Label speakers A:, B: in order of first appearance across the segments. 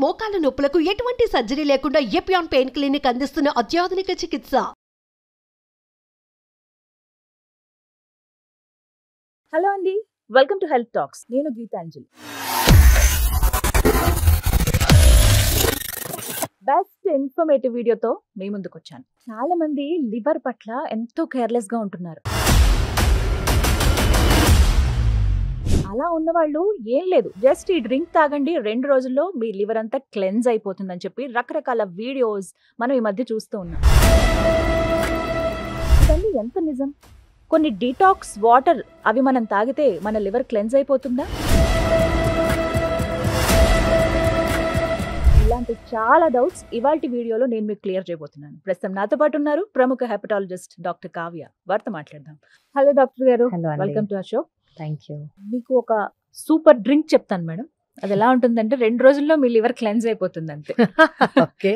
A: మోకాల నొప్పులకు ఎటువంటి సర్జరీ లేకుండా ఎపియాన్ పెయిన్ క్లినిక్ అందిస్తున్న అత్యాధునిక చికిత్స.
B: హలో అండి, వెల్కమ్ టు హెల్త్ టాక్స్. నేను గీతాంజలి. బెస్ట్ ఇన్ఫర్మేటివ్ వీడియోతో మీ ముందుకు వచ్చాను. చాలా మంది లివర్ పట్ల ఎంతో కేర్లెస్ గా ఉంటున్నారు. అలా ఉన్నవాళ్ళు ఏం లేదు, జస్ట్ ఈ డ్రింక్ తాగండి, 2 రోజుల్లో మీ లివర్ అంతా క్లెన్స్ అయిపోతుందని చెప్పి రకరకాల వీడియోస్ మనం ఈ మధ్య చూస్తూ ఉన్నాం. ఇవన్నీ ఎంత నిజం? కొన్ని డీటాక్స్ వాటర్ అవి మనం తాగితే మన లివర్ క్లెన్స్ అయిపోతుందా? ఇలాంటి చాలా డౌట్స్ ఇవాల్టి వీడియోలో నేను మీకు క్లియర్ చేయబోతున్నాను. ప్రస్తుతం నాతో పాటు ఉన్నారు ప్రముఖ హెపటాలజిస్ట్ డాక్టర్ కావ్య. వారితో మాట్లాడదాం. హలో డాక్టర్ గారు, welcome to our show.
C: Thank you.
B: మీకు ఒక సూపర్ డ్రింక్ చెప్తాను మేడం. అది ఎలా ఉంటుందంటే 2 రోజుల్లో మీ లివర్ క్లెన్స్ అయిపోతుంది అంతే.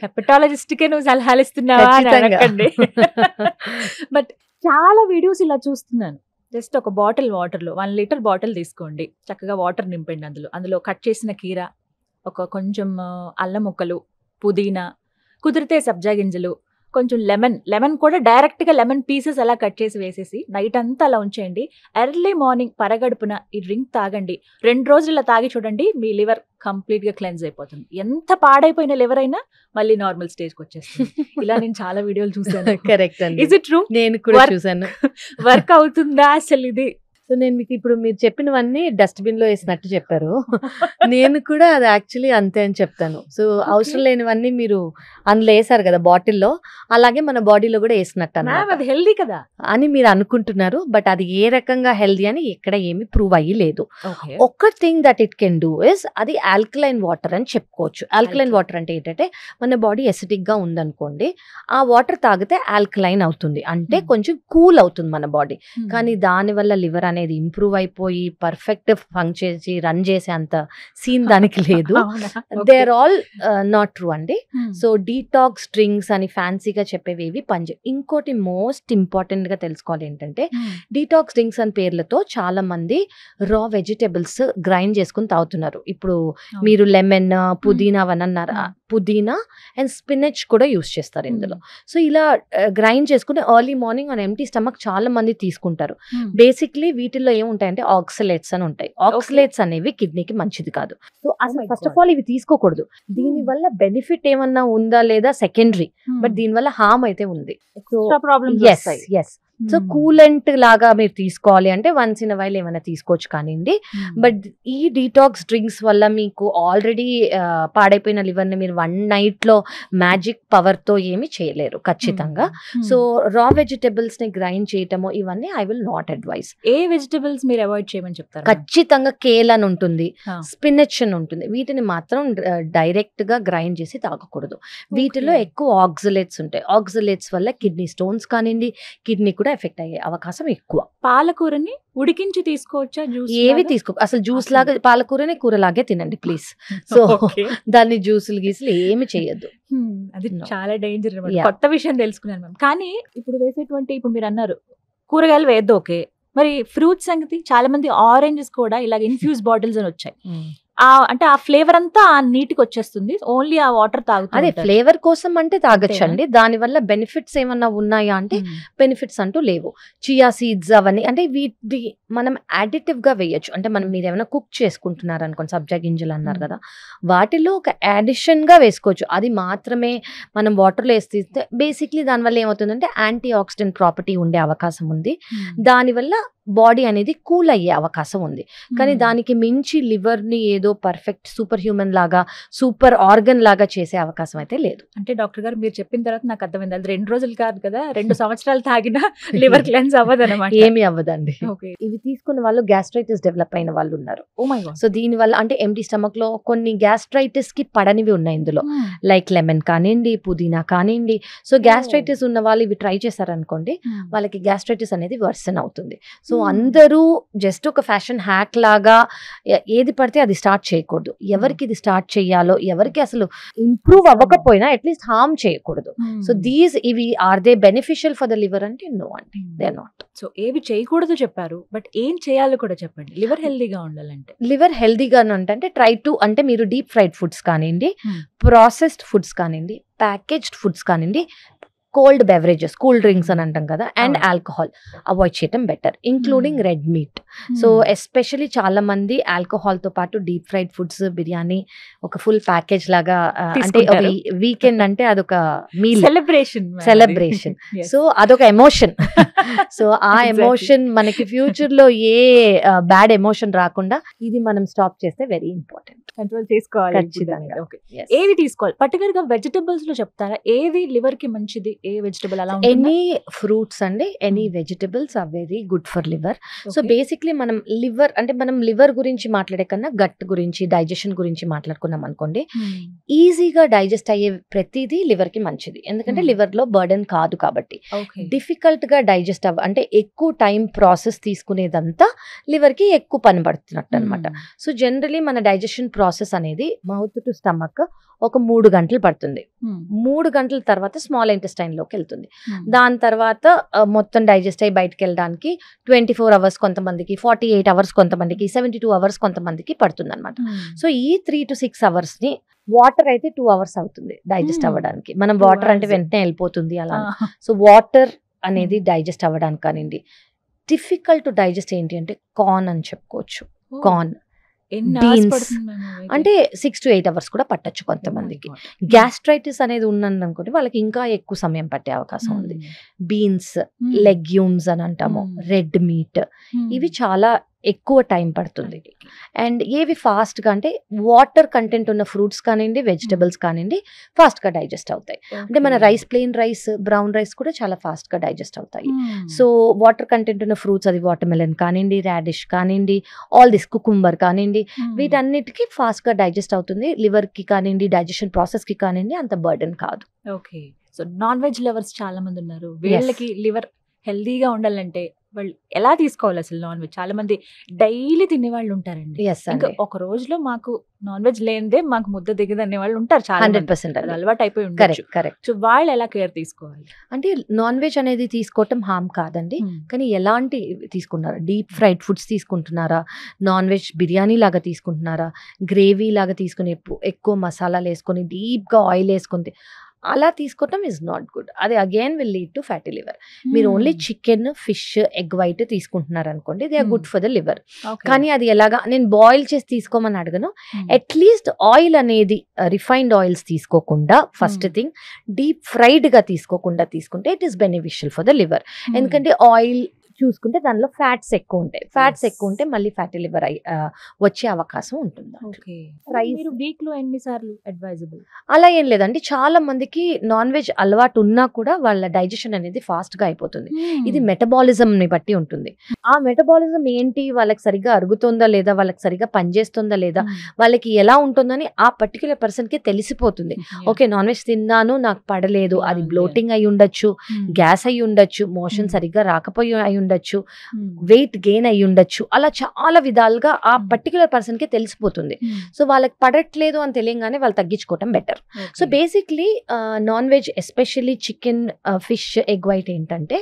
B: హెపటాలజిస్ట్ కే నువ్వు సలహాలు ఇస్తున్నావా అని అనకండి. బట్ చాలా వీడియోస్ ఇలా చూస్తున్నాను. జస్ట్ ఒక బాటిల్ వాటర్లో 1 లీటర్ బాటిల్ తీసుకోండి, చక్కగా వాటర్ నింపండి. అందులో కట్ చేసిన కీర, ఒక కొంచెం అల్లం ముక్కలు, పుదీనా, కుదిరితే సబ్జా గింజలు, కొంచెం లెమన్ కూడా డైరెక్ట్గా లెమన్ పీసెస్ అలా కట్ చేసి వేసేసి నైట్ అంతా అలా ఉంచేయండి. ఎర్లీ మార్నింగ్ పరగడుపున ఈ డ్రింక్ తాగండి. 2 రోజులు ఇలా తాగి చూడండి, మీ లివర్ కంప్లీట్గా క్లెన్స్ అయిపోతుంది. ఎంత పాడైపోయిన లివర్ అయినా మళ్ళీ నార్మల్ స్టేజ్కి వచ్చేస్తుంది. ఇలా నేను చాలా వీడియోలు చూసాను.
C: కరెక్ట్ అండి.
B: Is it true?
C: నేను కూడా చూసాను.
B: వర్క్ అవుతుందా అసలు ఇది?
C: సో నేను మీకు ఇప్పుడు మీరు చెప్పినవన్నీ డస్ట్బిన్ లో వేసినట్టు చెప్పారు. నేను కూడా అది యాక్చువల్లీ అంతే అని చెప్తాను. సో అవసరం లేనివన్నీ మీరు అందులో వేసారు కదా బాటిల్లో, అలాగే మన బాడీలో కూడా వేసినట్టు
B: అది హెల్దీ కదా
C: అని మీరు అనుకుంటున్నారు. బట్ అది ఏ రకంగా హెల్దీ అని ఎక్కడ ఏమి ప్రూవ్ అయ్యి లేదు. ఒక్క thing that it can do is అది ఆల్కలైన్ వాటర్ అని చెప్పుకోవచ్చు. ఆల్కలైన్ వాటర్ అంటే ఏంటంటే మన బాడీ ఎసిడిక్ గా ఉందనుకోండి, ఆ వాటర్ తాగితే ఆల్కలైన్ అవుతుంది, అంటే కొంచెం కూల్ అవుతుంది మన బాడీ. కానీ దానివల్ల లివర్ అనేది ఇంప్రూవ్ అయిపోయి పర్ఫెక్ట్ ఫంక్షన్ చేసి రన్ చేసే అంత సీన్ దానికి లేదు. They are all not true అండి. సో డీటాక్స్ డ్రింక్స్ అని ఫ్యాన్సీగా చెప్పేవి పనిచే. ఇంకోటి మోస్ట్ ఇంపార్టెంట్ గా తెలుసుకోవాలి ఏంటంటే, డీటాక్స్ డ్రింక్స్ అని పేర్లతో చాలా మంది రా వెజిటబుల్స్ గ్రైండ్ చేసుకుని తాగుతున్నారు. ఇప్పుడు మీరు లెమన్, పుదీనా అని అన్నారు, పుదీనా అండ్ స్పినచ్ కూడా యూస్ చేస్తారు ఇందులో. సో ఇలా గ్రైండ్ చేసుకుని early morning on empty stomach చాలా మంది తీసుకుంటారు. బేసిక్లీ వీటిల్లో ఏముంటాయంటే ఆక్సలేట్స్ అని ఉంటాయి. ఆక్సలేట్స్ అనేవి కిడ్నీకి మంచిది కాదు. సో అసలు ఫస్ట్ ఆఫ్ ఆల్ ఇవి తీసుకోకూడదు. దీని వల్ల బెనిఫిట్ ఏమన్నా ఉందా లేదా సెకండరీ, బట్ దీని వల్ల హార్మ్ అయితే ఉంది. సో కూలెంట్ లాగా మీరు తీసుకోవాలి అంటే వన్స్ ఇన్ వైల్ ఏమైనా తీసుకోవచ్చు కానివ్వండి. బట్ ఈ డీటాక్స్ డ్రింక్స్ వల్ల మీకు ఆల్రెడీ పాడైపోయిన లివర్ని మీరు 1 night లో మ్యాజిక్ పవర్ తో ఏమి చేయలేరు ఖచ్చితంగా. సో రా వెజిటబుల్స్ ని గ్రైండ్ చేయటము ఇవన్నీ I will not advice.
B: A vegetables మీరు అవాయిడ్ చేయమని చెప్తారు?
C: ఖచ్చితంగా కేల్ అని ఉంటుంది, స్పినచ్ అని ఉంటుంది. వీటిని మాత్రం డైరెక్ట్ గా గ్రైండ్ చేసి తాగకూడదు. వీటిలో ఎక్కువ ఆక్సలేట్స్ ఉంటాయి. ఆక్సలేట్స్ వల్ల కిడ్నీ స్టోన్స్ కానివ్వండి, కిడ్నీ కూడా ఎఫెక్ట్ అయ్యే అవకాశం ఎక్కువ.
B: పాలకూరని ఉడికించి తీసుకోవచ్చా?
C: ఏవి తీసుకో, అసలు జ్యూస్ లాగా పాలకూరని కూరలాగే తినండి ప్లీజ్. సో దాన్ని జ్యూసులు గీసులు ఏమి చేయొద్దు.
B: అది చాలా డేంజర్. కొత్త విషయం తెలుసుకున్నాను మ్యామ్. కానీ ఇప్పుడు వేసేటువంటి, ఇప్పుడు మీరు అన్నారు కూరగాయలు వేయద్దు, ఓకే, మరి ఫ్రూట్స్ సంగతి? చాలా మంది ఆరెంజెస్ కూడా ఇలాగ ఇన్ఫ్యూజ్ బాటిల్స్ అని వచ్చాయి. అంటే ఆ ఫ్లేవర్ అంతా ఆ నీటికి వచ్చేస్తుంది, ఓన్లీ ఆ వాటర్ తాగుతుంది.
C: అదే ఫ్లేవర్ కోసం అంటే తాగొచ్చండి. దాని వల్ల బెనిఫిట్స్ ఏమన్నా ఉన్నాయా అంటే బెనిఫిట్స్ అంటూ లేవు. చియా సీడ్స్ అవన్నీ అంటే వీటి మనం అడిటివ్ గా వేయొచ్చు. అంటే మనం మీరు ఏమైనా కుక్ చేసుకుంటున్నారు అనుకోండి, సబ్జా గింజలు అన్నారు కదా, వాటిలో ఒక అడిషన్ గా వేసుకోవచ్చు. అది మాత్రమే మనం వాటర్లో వేస్తే బేసిక్లీ దానివల్ల ఏమవుతుందంటే యాంటీ ఆక్సిడెంట్ ప్రాపర్టీ ఉండే అవకాశం ఉంది. దానివల్ల బాడీ అనేది కూల్ అయ్యే అవకాశం ఉంది. కానీ దానికి మించి లివర్ ని ఏదో పర్ఫెక్ట్ సూపర్ హ్యూమన్ లాగా, సూపర్ ఆర్గన్ లాగా చేసే అవకాశం అయితే లేదు.
B: అంటే డాక్టర్ గారు మీరు చెప్పిన తర్వాత నాకు అర్థమైంది, అది 2 రోజులు కాదు కదా, 2 సంవత్సరాలు తాగినా లివర్ క్లెన్స్ అవ్వదు అనమాట.
C: ఏమీ అవ్వదండి. ఇవి తీసుకున్న వాళ్ళు గ్యాస్ట్రైటిస్ డెవలప్ అయిన వాళ్ళు ఉన్నారు. సో దీని వల్ల అంటే ఎంటీ స్టమక్ లో కొన్ని గ్యాస్ట్రైటిస్ కి పడనివి ఉన్నాయి ఇందులో, లైక్ లెమన్ కానివ్వండి, పుదీనా కానివ్వండి. సో గ్యాస్ట్రైటిస్ ఉన్న వాళ్ళు ఇవి ట్రై చేశారనుకోండి, వాళ్ళకి గ్యాస్ట్రైటిస్ అనేది వర్సన్ అవుతుంది. సో అందరూ జస్ట్ ఒక ఫ్యాషన్ హ్యాక్ లాగా ఏది పడితే అది స్టార్ట్ చేయకూడదు. ఎవరికి ఇది స్టార్ట్ చేయాలో, ఎవరికి అసలు ఇంప్రూవ్ అవ్వకపోయినా అట్లీస్ట్ హార్మ్ చేయకూడదు. సో ఇవి are they beneficial for the liver అంటే నో అండి, దే ఆర్ నాట్.
B: సో ఏవి చేయకూడదు చెప్పారు, బట్ ఏం చేయాలో కూడా చెప్పండి లివర్ హెల్దీగా ఉండాలంటే.
C: లివర్ హెల్దీగా అంటే ట్రై టు అంటే మీరు డీప్ ఫ్రైడ్ ఫుడ్స్ కానివ్వండి, ప్రాసెస్డ్ ఫుడ్స్ కానివ్వండి, ప్యాకేజ్డ్ ఫుడ్స్ కానివ్వండి, కోల్డ్ బెవరేజెస్, కూల్ డ్రింక్స్ అని అంటాం కదా, అండ్ ఆల్కహాల్ అవాయిడ్ చేయటం better, including red meat. So especially చాలా మంది ఆల్కహాల్ తో పాటు డీప్ ఫ్రైడ్ ఫుడ్స్, బిర్యానీ ఒక ఫుల్ ప్యాకేజ్ లాగా, అంటే వీకెండ్ అంటే అదొక మీల్ సెలబ్రేషన్. సో అదొక ఎమోషన్. సో ఆ ఎమోషన్ మనకి ఫ్యూచర్ లో ఏ బ్యాడ్ ఎమోషన్ రాకుండా ఇది మనం స్టాప్ చేస్తే వెరీ ఇంపార్టెంట్.
B: కంట్రోల్ చేసుకోవాలి ఖచ్చితంగా. ఏవి తీసుకోవాలి పర్టికులర్ గా వెజిటబుల్స్ లో చెప్తారా, ఏది లివర్ కి మంచిది, ఏ వెజిటబుల్ అలా?
C: ఎనీ ఫ్రూట్స్ అండి, any vegetables are very good for liver. So basically మనం లివర్ అంటే మనం లివర్ గురించి మాట్లాడే కన్నా గట్ గురించి, డైజెషన్ గురించి మాట్లాడుకున్నాం అనుకోండి, ఈజీగా డైజెస్ట్ అయ్యే ప్రతిదీ లివర్ కి మంచిది. ఎందుకంటే లివర్ లో బర్డెన్ కాదు కాబట్టి. డిఫికల్ట్ గా డైజెస్ట్ అంటే ఎక్కువ టైం ప్రాసెస్ తీసుకునేదంతా లివర్ కి ఎక్కువ పని పడుతున్నట్టు అనమాట. సో జనరలీ మన డైజెషన్ ప్రాసెస్ అనేది మౌత్ టు స్టమక్ ఒక 3 గంటలు పడుతుంది. 3 గంటల తర్వాత స్మాల్ ఇంటెస్టైన్ లోకి వెళ్తుంది. దాని తర్వాత మొత్తం డైజెస్ట్ అయ్యి బయటకు వెళ్ళడానికి 24 అవర్స్ కొంతమందికి, 48 అవర్స్ కొంతమందికి, 72 అవర్స్ కొంతమందికి పడుతుంది అనమాట. సో ఈ 3 to 6 అవర్స్ ని వాటర్ అయితే 2 అవర్స్ అవుతుంది డైజెస్ట్ అవ్వడానికి. మనం వాటర్ అంటే వెంటనే వెళ్ళిపోతుంది అలా. సో వాటర్ అనేది డైజెస్ట్ అవ్వడానికి కానివ్వండి. డిఫికల్ట్ టు డైజెస్ట్ ఏంటి అంటే కార్న్ అని చెప్పుకోవచ్చు. కార్న్, బీన్స్ అంటే 6 to 8 అవర్స్ కూడా పట్టచ్చు కొంతమందికి. గ్యాస్ట్రైటిస్ అనేది ఉన్నదనుకోండి వాళ్ళకి ఇంకా ఎక్కువ సమయం పట్టే అవకాశం ఉంది. బీన్స్, లెగ్యూమ్స్ అని అంటాము, రెడ్ మీట్, ఇవి చాలా ఎక్కువ టైం పడుతుంది. అండ్ ఏవి ఫాస్ట్ గా అంటే వాటర్ కంటెంట్ ఉన్న ఫ్రూట్స్ కానివ్వండి, వెజిటబుల్స్ కానివ్వండి ఫాస్ట్ గా డైజెస్ట్ అవుతాయి. అంటే మన rice, plain rice, brown rice కూడా చాలా ఫాస్ట్ గా డైజెస్ట్ అవుతాయి. సో వాటర్ కంటెంట్ ఉన్న ఫ్రూట్స్, అది వాటర్ మెలన్ కానివ్వండి, రాడిష్ కానివ్వండి, ఆల్ దిస్ కుకుంబర్ కానివ్వండి, వీటన్నిటికీ ఫాస్ట్ గా డైజెస్ట్ అవుతుంది. లివర్ కి కానివ్వండి, డైజెషన్ ప్రాసెస్ కి కానివ్వండి అంత బర్డెన్ కాదు.
B: Okay. So non veg lovers చాలా మంది ఉన్నారు, వీళ్ళకి లివర్ హెల్దీగా ఉండాలంటే వాళ్ళు ఎలా తీసుకోవాలి అసలు? నాన్ వెజ్ చాలా మంది డైలీ తినే వాళ్ళు ఉంటారండి. ఇంకా ఒక రోజులో మాకు నాన్ వెజ్ లేనిదే మాకు ముద్ద దిగదు అనే వాళ్ళు ఉంటారు. 100% అలవాటు అయిపోయి ఉండొచ్చు. సో వాళ్ళు ఎలా కేర్ తీసుకోవాలి?
C: అంటే నాన్ వెజ్ అనేది తీసుకోవటం హామ్ కాదండి, కానీ ఎలాంటి తీసుకున్నారా? డీప్ ఫ్రైడ్ ఫుడ్స్ తీసుకుంటున్నారా, నాన్ వెజ్ బిర్యానీ లాగా తీసుకుంటున్నారా, గ్రేవీ లాగా తీసుకుని ఎక్కువ మసాలాలు వేసుకొని డీప్ గా ఆయిల్ వేసుకుంది అలా తీసుకోవటం ఇస్ నాట్ గుడ్. అది again will lead to fatty liver. మీరు only chicken, fish, egg white తీసుకుంటున్నారు అనుకోండి, they are good for the liver. కానీ అది ఎలాగా, నేను బాయిల్ చేసి తీసుకోమని అడగను. అట్లీస్ట్ ఆయిల్ అనేది రిఫైన్డ్ ఆయిల్స్ తీసుకోకుండా, ఫస్ట్ థింగ్ డీప్ ఫ్రైడ్ గా తీసుకోకుండా తీసుకుంటే it is beneficial for the liver. ఎందుకంటే ఆయిల్ చూసుకుంటే దానిలో ఫ్యాట్స్ ఎక్కువ ఉంటాయి. ఫ్యాట్స్ ఎక్కువ ఉంటే మళ్ళీ ఫ్యాటీ లివర్ వచ్చే అవకాశం ఉంటుంది.
B: వీక్ లో ఎన్నిసార్లు అడ్వైజబుల్?
C: అలా ఏం లేదండి. చాలా మందికి నాన్ వెజ్ అలవాటు ఉన్నా కూడా వాళ్ళ డైజెషన్ అనేది ఫాస్ట్ గా అయిపోతుంది. ఇది మెటబాలిజం ని బట్టి ఉంటుంది. ఆ మెటబాలిజం ఏంటి, వాళ్ళకి సరిగ్గా అరుగుతుందా లేదా, వాళ్ళకి సరిగ్గా పనిచేస్తుందా లేదా, వాళ్ళకి ఎలా ఉంటుందని ఆ పర్టికులర్ పర్సన్ కి తెలిసిపోతుంది. ఓకే, నాన్ వెజ్ తిన్నాను, నాకు పడలేదు, అది బ్లోటింగ్ అయి ఉండొచ్చు, గ్యాస్ అయి ఉండొచ్చు, మోషన్ సరిగ్గా రాకపోయి అయి ఉండొచ్చు, వెయిట్ గెయిన్ అయి ఉండొచ్చు, అలా చాలా విధాలుగా ఆ పర్టికులర్ పర్సన్ కి తెలిసిపోతుంది. సో వాళ్ళకి పడట్లేదు అని తెలియగానే వాళ్ళు తగ్గించుకోవటం better. So basically non veg especially chicken, fish, egg white ఏంటంటే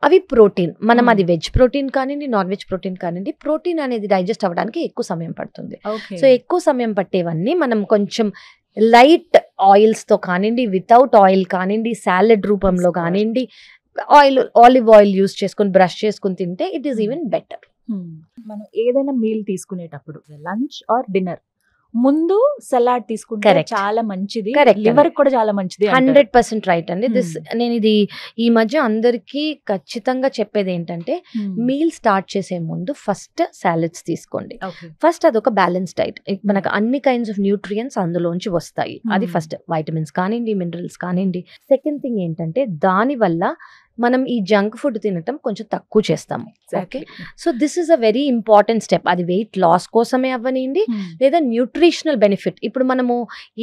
C: అవి ప్రోటీన్. మనం అది వెజ్ ప్రోటీన్ కానివ్వండి, నాన్ వెజ్ ప్రోటీన్ కానివ్వండి, ప్రోటీన్ అనేది డైజెస్ట్ అవ్వడానికి ఎక్కువ సమయం పడుతుంది. సో ఎక్కువ సమయం పట్టేవన్నీ మనం కొంచెం లైట్ ఆయిల్స్ తో కానివ్వండి, వితౌట్ ఆయిల్ కానివ్వండి, సాలెడ్ రూపంలో కానివ్వండి, ఆలివ్ ఆయిల్ యూస్ చేసుకుని బ్రష్ చేసుకుని తింటే ఇట్ ఈస్ ఈవెన్ బెటర్.
B: మనం ఏదైనా మీల్ తీసుకునేటప్పుడు లంచ్ ఆర్ డిన్నర్ ముందు సలాడ్ తీసుకుంటే చాలా మంచిది, లివర్ కూడా చాలా మంచిది.
C: 100% రైట్ అండి. నేను ఇది ఈ మధ్య అందరికి ఖచ్చితంగా చెప్పేది ఏంటంటే, మీల్ స్టార్ట్ చేసే ముందు ఫస్ట్ సాలెడ్స్ తీసుకోండి. ఫస్ట్ అదొక బ్యాలెన్స్ డైట్, మనకు అన్ని కైండ్స్ ఆఫ్ న్యూట్రియంట్స్ అందులోంచి వస్తాయి. అది ఫస్ట్ వైటమిన్స్ కానివ్వండి, మినరల్స్ కానివ్వండి. సెకండ్ థింగ్ ఏంటంటే, దాని వల్ల మనం ఈ జంక్ ఫుడ్ తినటం కొంచెం తక్కువ చేస్తాము. Okay, so this is a very important step. అది వెయిట్ లాస్ కోసమే అవ్వనివ్వండి లేదా న్యూట్రిషనల్ బెనిఫిట్. ఇప్పుడు మనము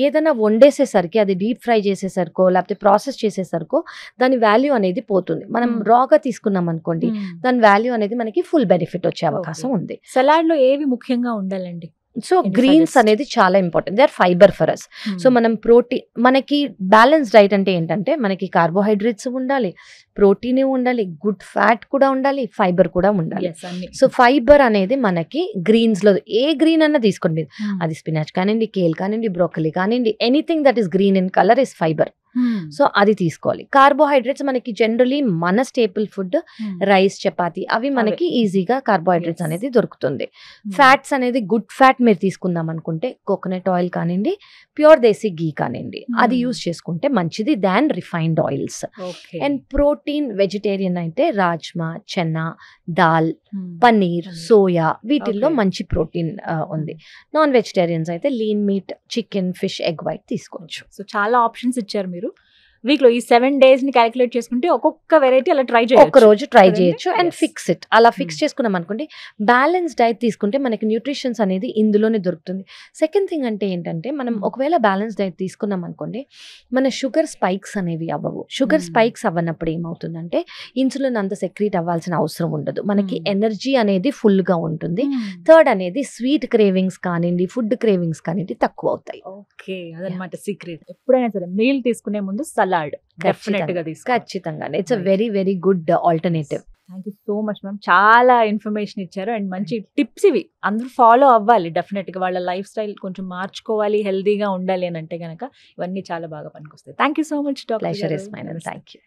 C: ఏదైనా వండేసేసరికి అది డీప్ ఫ్రై చేసేసరికో లేకపోతే ప్రాసెస్ చేసేసరికో దాని వాల్యూ అనేది పోతుంది. మనం రాగా తీసుకున్నాం అనుకోండి, దాని వాల్యూ అనేది మనకి ఫుల్ బెనిఫిట్ వచ్చే అవకాశం ఉంది.
B: సలాడ్ లో ఏవి ముఖ్యంగా ఉండాలండి?
C: సో గ్రీన్స్ అనేది చాలా important. They are fibre for us. So మనం ప్రోటీన్, మనకి బ్యాలెన్స్ డైట్ అంటే ఏంటంటే మనకి కార్బోహైడ్రేట్స్ ఉండాలి, ప్రోటీన్ ఉండాలి, గుడ్ ఫ్యాట్ కూడా ఉండాలి, ఫైబర్ కూడా ఉండాలి. సో ఫైబర్ అనేది మనకి గ్రీన్స్ లో ఏ గ్రీన్ అన్నా తీసుకోండి మీరు, అది స్పినాచ్ కానివ్వండి, కేల్ కానివ్వండి, బ్రోకలీ కానివ్వండి, anything that is green in colour is fibre. So అది తీసుకోవాలి. కార్బోహైడ్రేట్స్ మనకి జనరలీ మన స్టేపుల్ ఫుడ్ రైస్, చపాతి అవి మనకి ఈజీగా కార్బోహైడ్రేట్స్ అనేది దొరుకుతుంది. ఫ్యాట్స్ అనేది గుడ్ ఫ్యాట్ మీరు తీసుకుందాం అనుకుంటే కోకోనట్ ఆయిల్ కానివ్వండి, ప్యూర్ దేశీ గీ కానివ్వండి, అది యూస్ చేసుకుంటే మంచిది than refined oils. And protein vegetarian అయితే రాజ్మా, చెన్నా, దాల్, పన్నీర్, సోయా వీటిల్లో మంచి ప్రోటీన్ ఉంది. నాన్ వెజిటేరియన్స్ అయితే lean meat, chicken, fish, egg white తీసుకోవచ్చు.
B: సో చాలా ఆప్షన్స్ ఇచ్చారు మీరు. వీక్ లో ఈ 7 days ని క్యాలిక్యులేట్ చేసుకుంటే ఒక్కొక్క వెరైటీ అలా ట్రై చేయొచ్చు,
C: ఒక రోజు ట్రై చేయొచ్చు అండ్ ఫిక్స్ ఇట్. అలా ఫిక్స్ చేసుకున్నాం అనుకోండి, బ్యాలెన్స్ డైట్ తీసుకుంటే మనకి న్యూట్రిషన్స్ అనేది ఇందులోనే దొరుకుతుంది. సెకండ్ థింగ్ అంటే ఏంటంటే మనం ఒకవేళ బ్యాలెన్స్ డైట్ తీసుకున్నాం అనుకోండి, మన షుగర్ స్పైక్స్ అనేవి అవ్వవు. షుగర్ స్పైక్స్ అవ్వనప్పుడు ఏమవుతుందంటే ఇన్సులిన్ అంత సెక్రీట్ అవ్వాల్సిన అవసరం ఉండదు, మనకి ఎనర్జీ అనేది ఫుల్ గా ఉంటుంది. థర్డ్ అనేది స్వీట్ క్రేవింగ్స్ కానివ్వండి, ఫుడ్ క్రేవింగ్స్ కానివ్వండి తక్కువ అవుతాయి.
B: ఓకే, అదనమాట సీక్రెట్. ఎప్పుడైనా సరే మీల్ తీసుకునే ముందు సలాడ్ డెఫినెట్ గా తీసుకోవాలి.
C: ఖచ్చితంగా, it's a very very good alternative.
B: Thank you so much ma'am, చాలా ఇన్ఫర్మేషన్ ఇచ్చారు అండ్ మంచి టిప్స్ ఇవి అందరూ ఫాలో అవ్వాలి డెఫినెట్ గా. వాళ్ళ లైఫ్ స్టైల్ కొంచెం మార్చుకోవాలి, హెల్దీగా ఉండాలి అని అంటే కనుక ఇవన్నీ చాలా బాగా పనికొస్తాయి. Thank you so much doctor.
C: Pleasure is mine. Thank you.